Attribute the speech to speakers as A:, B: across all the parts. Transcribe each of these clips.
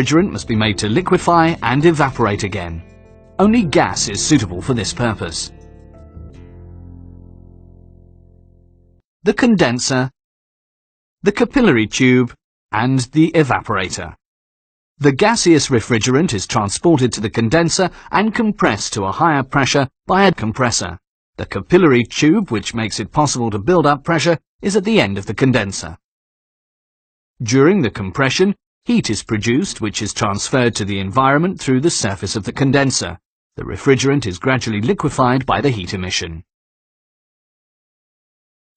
A: refrigerant must be made to liquefy and evaporate again. Only gas is suitable for this purpose. The condenser, the capillary tube, and the evaporator. The gaseous refrigerant is transported to the condenser and compressed to a higher pressure by a compressor. The capillary tube, which makes it possible to build up pressure, is at the end of the condenser. During the compression, heat is produced which is transferred to the environment through the surface of the condenser. The refrigerant is gradually liquefied by the heat emission.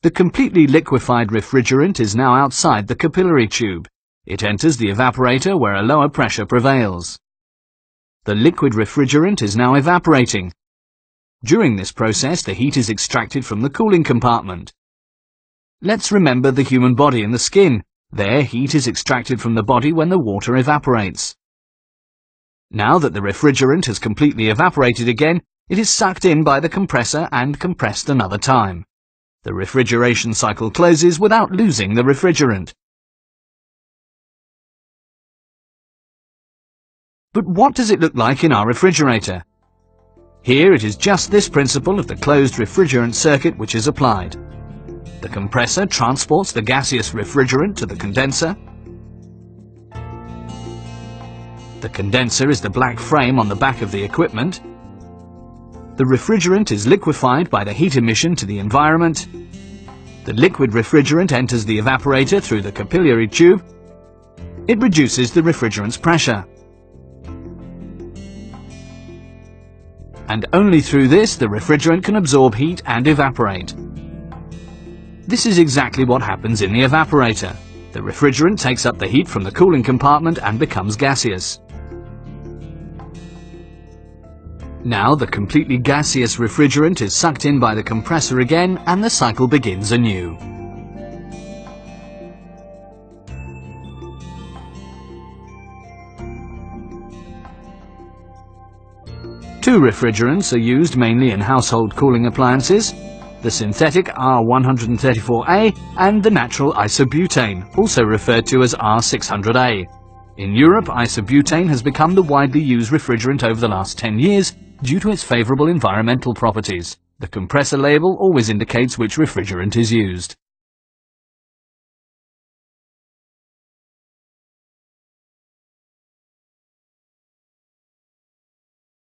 A: The completely liquefied refrigerant is now outside the capillary tube. It enters the evaporator where a lower pressure prevails. The liquid refrigerant is now evaporating. During this process, the heat is extracted from the cooling compartment. Let's remember the human body and the skin. There, heat is extracted from the body when the water evaporates. Now that the refrigerant has completely evaporated again, it is sucked in by the compressor and compressed another time. The refrigeration cycle closes without losing the refrigerant. But what does it look like in our refrigerator? Here it is just this principle of the closed refrigerant circuit which is applied. The compressor transports the gaseous refrigerant to the condenser. The condenser is the black frame on the back of the equipment. The refrigerant is liquefied by the heat emission to the environment. The liquid refrigerant enters the evaporator through the capillary tube. It reduces the refrigerant's pressure. And only through this the refrigerant can absorb heat and evaporate. This is exactly what happens in the evaporator. The refrigerant takes up the heat from the cooling compartment and becomes gaseous. Now the completely gaseous refrigerant is sucked in by the compressor again and the cycle begins anew. Two refrigerants are used mainly in household cooling appliances, the synthetic R134A and the natural isobutane, also referred to as R600A. In Europe, isobutane has become the widely used refrigerant over the last 10 years due to its favourable environmental properties. The compressor label always indicates which refrigerant is used.